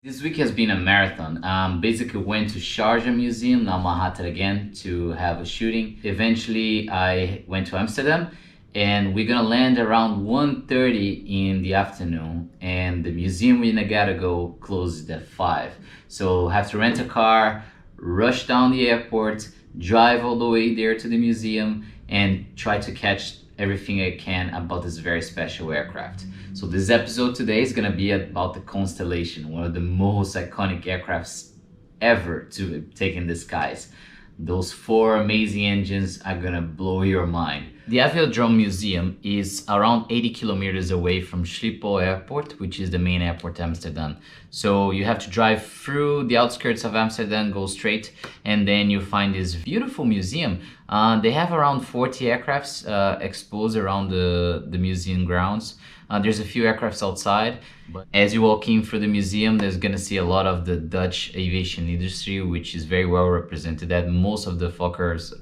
This week has been a marathon. Basically went to Sharjah Museum, now Manhattan again, to have a shooting. Eventually, I went to Amsterdam, and we're gonna land around 1:30 in the afternoon. And the museum we gotta go closes at 5. So have to rent a car, rush down the airport, drive all the way there to the museum, and try to catch everything I can about this very special aircraft. So this episode today is gonna be about the Constellation, one of the most iconic aircrafts ever to take in the skies. Those four amazing engines are gonna blow your mind. The Aviodrome Museum is around 80 kilometers away from Schiphol Airport, which is the main airport in Amsterdam. So you have to drive through the outskirts of Amsterdam, go straight, and then you find this beautiful museum. They have around 40 aircrafts exposed around the museum grounds. There's a few aircrafts outside, but as you walk in through the museum, there's gonna see a lot of the Dutch aviation industry, which is very well represented. That most of the Fokkers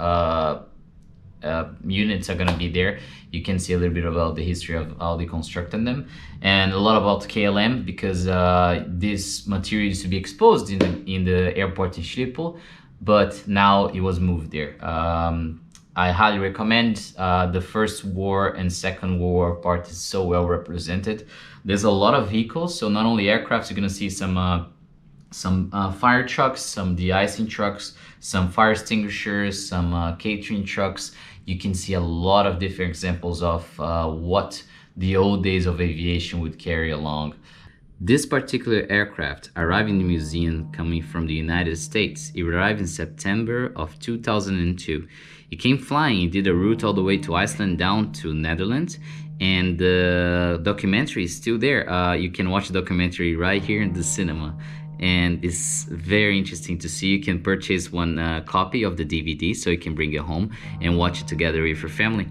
units are gonna be there. You can see a little bit about the history of how they constructed them, and a lot about KLM, because this material used to be exposed in the airport in Schiphol, but now it was moved there. I highly recommend. The First War and Second War part is so well represented. There's a lot of vehicles, so not only aircrafts, you're gonna see some fire trucks, some de-icing trucks, some fire extinguishers, some catering trucks. You can see a lot of different examples of what the old days of aviation would carry along. This particular aircraft arrived in the museum coming from the United States. It arrived in September of 2002. It came flying. It did a route all the way to Iceland down to Netherlands, and the documentary is still there. You can watch the documentary right here in the cinema, and it's very interesting to see. You can purchase one copy of the DVD so you can bring it home and watch it together with your family.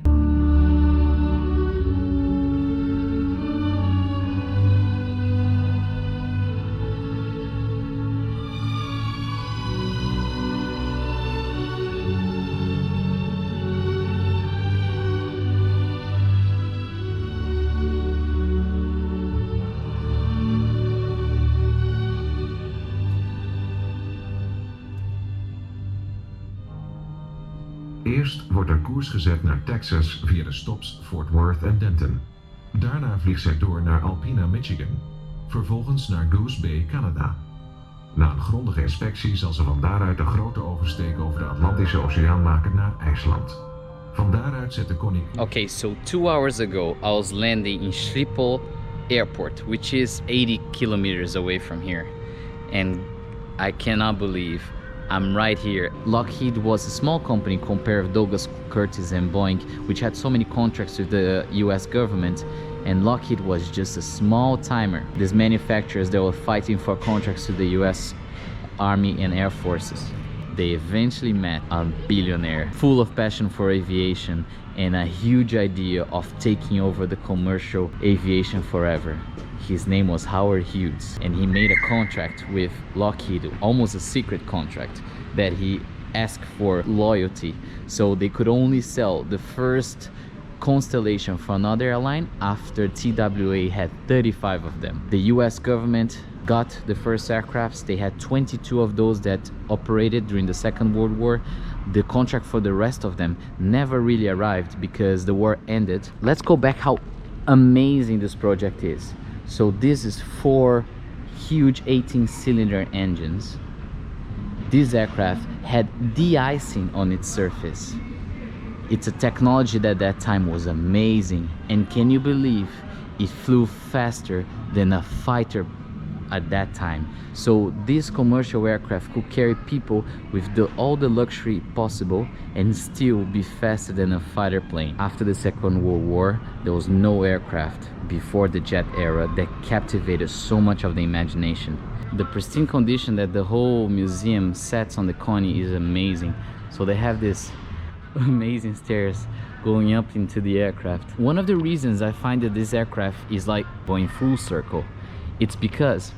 Eerst wordt er koers gezet naar Texas via de stops Fort Worth en Denton. Daarna vliegt zij door naar Alpena, Michigan. Vervolgens naar Goose Bay, Canada. Na een grondige inspectie zal ze van daaruit een grote oversteek over de Atlantische Oceaan maken naar IJsland. Van daaruit zet de Connie... Okay, so 2 hours ago, I was landing in Schiphol Airport, which is 80 kilometers away from here. And I cannot believe I'm right here. Lockheed was a small company compared with Douglas Curtis and Boeing, which had so many contracts with the US government, and Lockheed was just a small timer. These manufacturers that were fighting for contracts with the US Army and Air Forces. They eventually met a billionaire full of passion for aviation and a huge idea of taking over the commercial aviation forever. His name was Howard Hughes, and he made a contract with Lockheed, almost a secret contract, that he asked for loyalty, so they could only sell the first Constellation for another airline after TWA had 35 of them. The US government got the first aircrafts. They had 22 of those that operated during the Second World War. The contract for the rest of them never really arrived because the war ended. Let's go back how amazing this project is. So this is 4 huge 18-cylinder engines. This aircraft had de-icing on its surface. It's a technology that at that time was amazing. And can you believe it flew faster than a fighter at that time? So this commercial aircraft could carry people with all the luxury possible and still be faster than a fighter plane. After the Second World War, there was no aircraft before the jet era that captivated so much of the imagination. The pristine condition that the whole museum sets on the Connie is amazing. So they have this amazing stairs going up into the aircraft. One of the reasons I find that this aircraft is like going full circle, it's because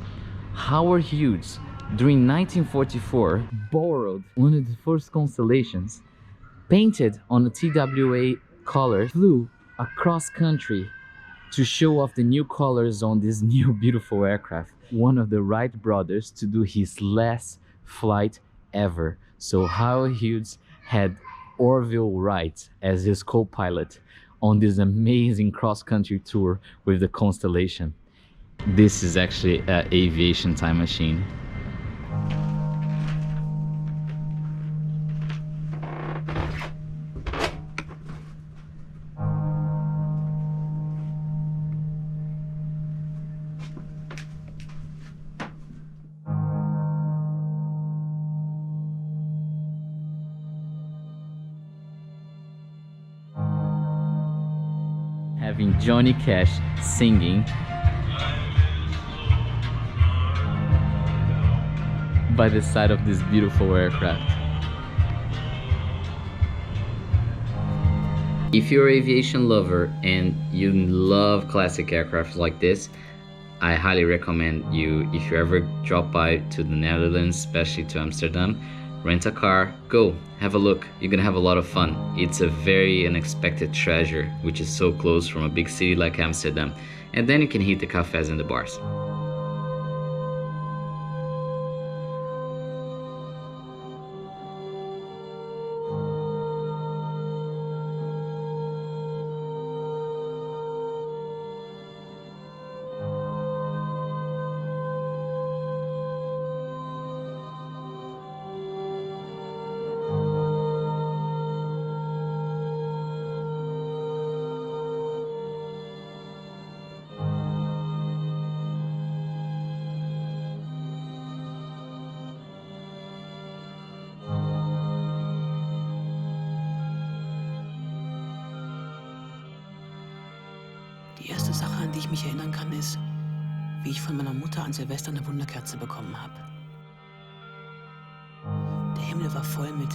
Howard Hughes during 1944 borrowed one of the first Constellations, painted on a TWA color, flew across country to show off the new colors on this new beautiful aircraft. one of the Wright brothers to do his last flight ever. So Howard Hughes had Orville Wright as his co-pilot on this amazing cross-country tour with the Constellation. This is actually an aviation time machine. Having Johnny Cash singing by the side of this beautiful aircraft. If you're an aviation lover and you love classic aircraft like this, I highly recommend you, if you ever drop by to the Netherlands, especially to Amsterdam, rent a car, go, have a look. You're gonna have a lot of fun. It's a very unexpected treasure, which is so close from a big city like Amsterdam. And then you can hit the cafes and the bars. Die erste Sache, an die ich mich erinnern kann, ist, wie ich von meiner Mutter an Silvester eine Wunderkerze bekommen habe. Der Himmel war voll mit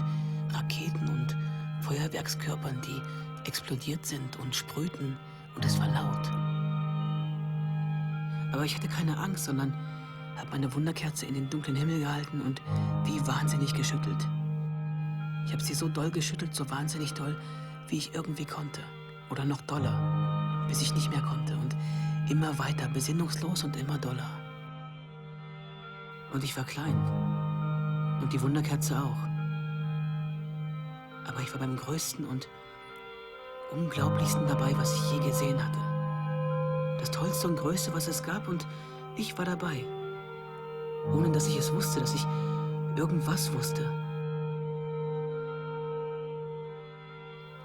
Raketen und Feuerwerkskörpern, die explodiert sind und sprühten, und es war laut. Aber ich hatte keine Angst, sondern habe meine Wunderkerze in den dunklen Himmel gehalten und wie wahnsinnig geschüttelt. Ich habe sie so doll geschüttelt, so wahnsinnig doll, wie ich irgendwie konnte. Oder noch doller, bis ich nicht mehr konnte. Und immer weiter, besinnungslos und immer doller. Und ich war klein. Und die Wunderkerze auch. Aber ich war beim größten und unglaublichsten dabei, was ich je gesehen hatte. Das Tollste und Größte, was es gab, und ich war dabei. Ohne dass ich es wusste, dass ich irgendwas wusste.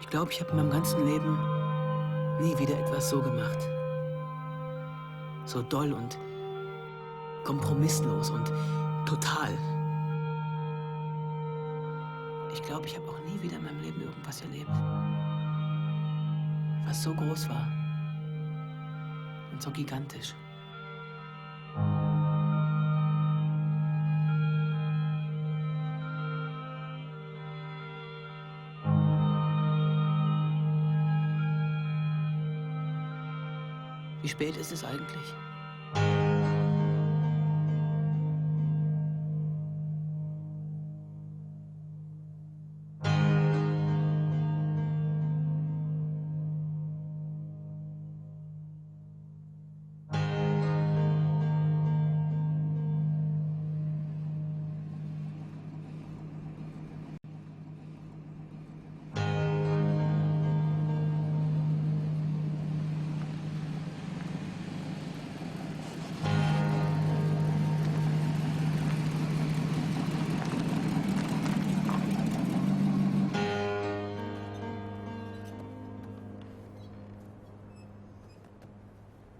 Ich glaube, ich habe in meinem ganzen Leben nie wieder etwas so gemacht. So doll und kompromisslos und total. Ich glaube, ich habe auch nie wieder in meinem Leben irgendwas erlebt, was so groß war und so gigantisch. Wie spät ist es eigentlich?